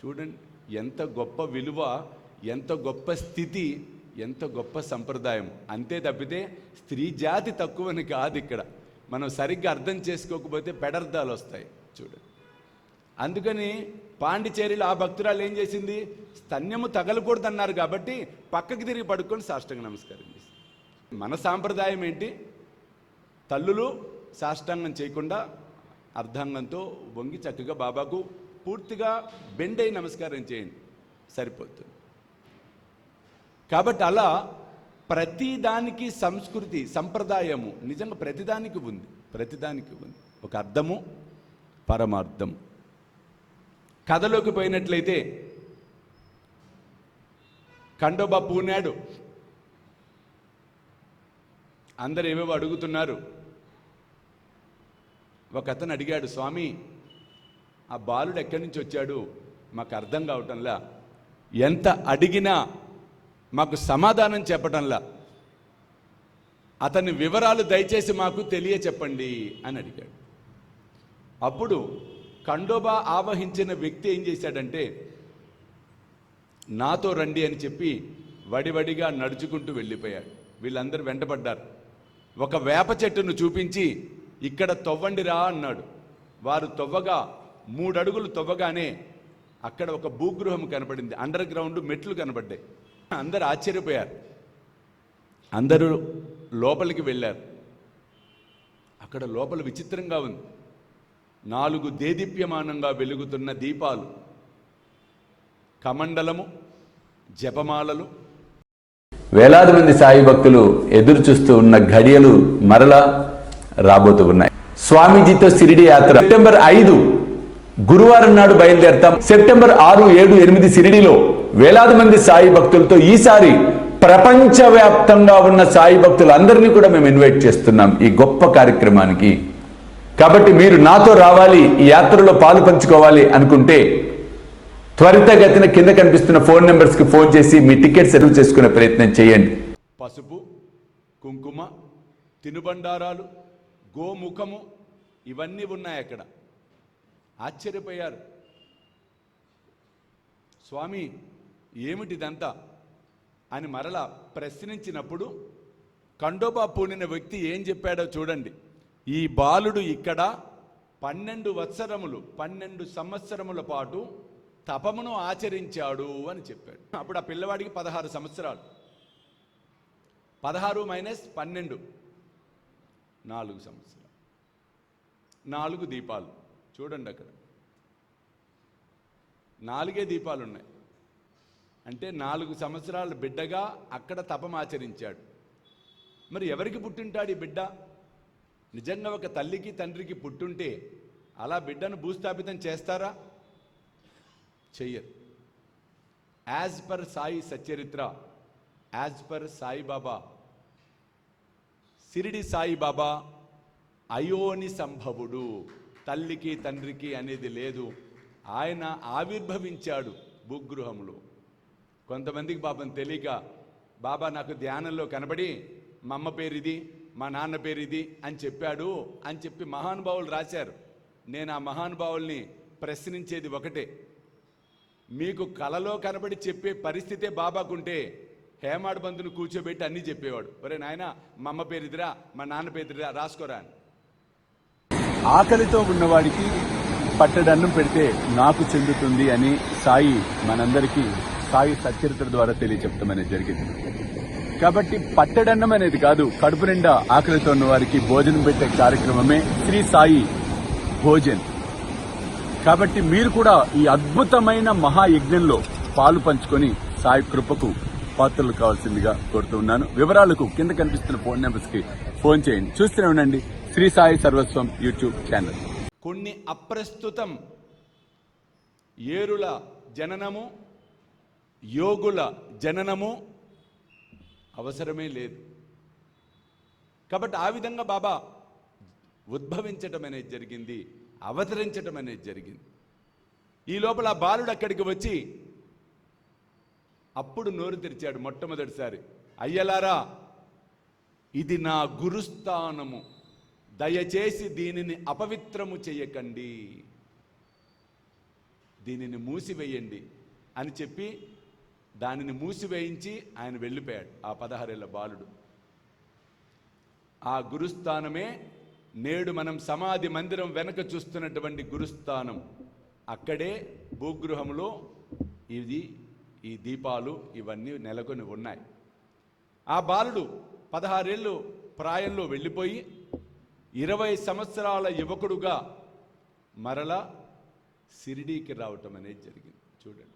చూడండి ఎంత గొప్ప విలువ, ఎంత గొప్ప స్థితి, ఎంత గొప్ప సంప్రదాయం. అంతే తప్పితే స్త్రీ జాతి తక్కువని కాదు. ఇక్కడ మనం సరిగ్గా అర్థం చేసుకోకపోతే పెడర్థాలు వస్తాయి. చూడండి, అందుకని పాండిచేరిలో ఆ భక్తురాలు ఏం చేసింది, స్తన్యము తగలకూడదు అన్నారు కాబట్టి పక్కకి తిరిగి పడుకొని సాష్టాంగ నమస్కారం చేసింది. మన సాంప్రదాయం ఏంటి, తల్లులు సాష్టాంగం చేయకుండా అర్ధాంగంతో వంగి చక్కగా బాబాకు పూర్తిగా బెండ్ అయి నమస్కారం చేయండి, సరిపోతుంది. కాబట్టి అలా ప్రతిదానికి సంస్కృతి సంప్రదాయము నిజంగా ప్రతిదానికి ఉంది, ప్రతిదానికి ఉంది ఒక అర్థము పరమార్థం. కథలోకి పోయినట్లయితే ఖండోబా పూనాడు, అందరు ఏవేవో అడుగుతున్నారు. ఒక అతను అడిగాడు, స్వామి ఆ బాలుడు ఎక్కడి నుంచి వచ్చాడు మాకు అర్థం కావటంలా, ఎంత అడిగినా మాకు సమాధానం చెప్పటంలా, అతని వివరాలు దయచేసి మాకు తెలియచెప్పండి అని అడిగాడు. అప్పుడు ఖండోబా ఆవహించిన వ్యక్తి ఏం చేశాడంటే, నాతో రండి అని చెప్పి వడివడిగా నడుచుకుంటూ వెళ్ళిపోయాడు. వీళ్ళందరూ వెంటబడ్డారు. ఒక వేప చెట్టును చూపించి ఇక్కడ తవ్వండిరా అన్నాడు. వారు తవ్వగా 3 అడుగులు తవ్వగానే అక్కడ ఒక భూగృహం కనపడింది, అండర్ గ్రౌండ్ మెట్లు కనపడ్డాయి. అందరూ ఆశ్చర్యపోయారు. అందరూ లోపలికి వెళ్ళారు. అక్కడ లోపల విచిత్రంగా ఉంది. 4 దేదీప్యమానంగా వెలుగుతున్న దీపాలు, కమండలము, జపమాలలు. వేలాది మంది సాయి భక్తులు ఎదురు చూస్తూ ఉన్న ఘడియలు మరలా రాబోతూ ఉన్నాయి. స్వామీజీతో షిరిడి యాత్ర సెప్టెంబర్ 5 గురువారం నాడు బయలుదేరతాం. సెప్టెంబర్ 6, 7, 8 షిరిడిలో వేలాది మంది సాయి భక్తులతో ఈసారి ప్రపంచవ్యాప్తంగా ఉన్న సాయి భక్తులందరినీ కూడా మేము ఇన్వైట్ చేస్తున్నాం ఈ గొప్ప కార్యక్రమానికి. కాబట్టి మీరు నాతో రావాలి, ఈ యాత్రలో పాలు పంచుకోవాలి అనుకుంటే త్వరితగతిన కింద కనిపిస్తున్న ఫోన్ నెంబర్స్కి ఫోన్ చేసి మీ టికెట్ సెటిల్ చేసుకునే ప్రయత్నం చేయండి. పసుపు, కుంకుమ, తినుబండారాలు, గోముఖము ఇవన్నీ ఉన్నాయి అక్కడ. ఆశ్చర్యపోయారు. స్వామి ఏమిటిదంతా అని మరలా ప్రశ్నించినప్పుడు ఖండోబా పూనిన వ్యక్తి ఏం చెప్పాడో చూడండి. ఈ బాలుడు ఇక్కడ 12 సంవత్సరముల పాటు తపమును ఆచరించాడు అని చెప్పాడు. అప్పుడు ఆ పిల్లవాడికి 16 సంవత్సరాలు. 16 - 12 4 సంవత్సరాలు. 4 దీపాలు చూడండి, అక్కడ 4 దీపాలు ఉన్నాయి. అంటే 4 సంవత్సరాల బిడ్డగా అక్కడ తపం ఆచరించాడు. మరి ఎవరికి పుట్టింటాడు ఈ బిడ్డ? నిజంగా ఒక తల్లికి తండ్రికి పుట్టుంటే అలా బిడ్డను భూస్థాపితం చేస్తారా? చెయ్యరు. As per Sai Satcharitra, as per Saibaba, Shirdi Saibaba అయోని సంభవుడు, తల్లికి తండ్రికి అనేది లేదు. ఆయన ఆవిర్భవించాడు భూగృహంలో. కొంతమందికి పాపం తెలియక బాబా నాకు ధ్యానంలో కనబడి మా అమ్మ పేరు ఇది, మా నాన్న పేరు ఇది అని చెప్పాడు అని చెప్పి మహానుభావులు రాశారు. నేను ఆ మహానుభావుల్ని ప్రశ్నించేది ఒకటే, మీకు కలలో కనబడి చెప్పే పరిస్థితే బాబాకుంటే హేమాడ్ బంధును కూర్చోబెట్టి అన్నీ చెప్పేవాడు. ఒరే నాయన మా అమ్మ పేరుదిరా, మా నాన్న పేరుదిరా, రాసుకోరా అని. ఆకలితో ఉన్నవాడికి పట్టడన్నం పెడితే నాకు చెందుతుంది అని సాయి మనందరికీ సాయి సచరిత్ర ద్వారా తెలియచెప్పడం అనేది జరిగింది. కాబట్టి పట్టడన్నం అనేది కాదు, కడుపు నిండా ఆకలితో ఉన్న వారికి భోజనం పెట్టే కార్యక్రమమే శ్రీ సాయి భోజన్. కాబట్టి మీరు కూడా ఈ అద్భుతమైన మహాయజ్ఞంలో పాలు పంచుకొని సాయి కృపకు పాత్రలు కావాల్సిందిగా కోరుతున్నాను. వివరాలకు కింద కనిపిస్తున్న ఫోన్ నెంబర్స్ కి ఫోన్ చేయండి. చూస్తూనే ఉండండి శ్రీ సాయి సర్వస్వం యూట్యూబ్ ఛానల్. కొన్ని అప్రస్తుతం ఏరుల జననము, యోగుల జననము అవసరమే లేదు. కాబట్టి ఆ విధంగా బాబా ఉద్భవించటం అనేది జరిగింది, అవతరించటం అనేది జరిగింది. ఈ లోపల ఆ బాలుడు అక్కడికి వచ్చి అప్పుడు నోరు తెరిచాడు మొట్టమొదటిసారి. అయ్యలారా, ఇది నా గురుస్థానము, దయచేసి దీనిని అపవిత్రము చేయకండి, దీనిని మూసివేయండి అని చెప్పి దానిని మూసివేయించి ఆయన వెళ్ళిపోయాడు ఆ 16 ఏళ్ల బాలుడు. ఆ గురుస్థానమే నేడు మనం సమాధి మందిరం వెనక చూస్తున్నటువంటి గురుస్థానం. అక్కడే భూగృహంలో ఈ దీపాలు ఇవన్నీ నెలకొని ఉన్నాయి. ఆ బాలుడు 16 ఏళ్ళు ప్రాయంలో వెళ్ళిపోయి 20 సంవత్సరాల యువకుడుగా మరలా షిరిడీకి రావటం అనేది జరిగింది. చూడండి.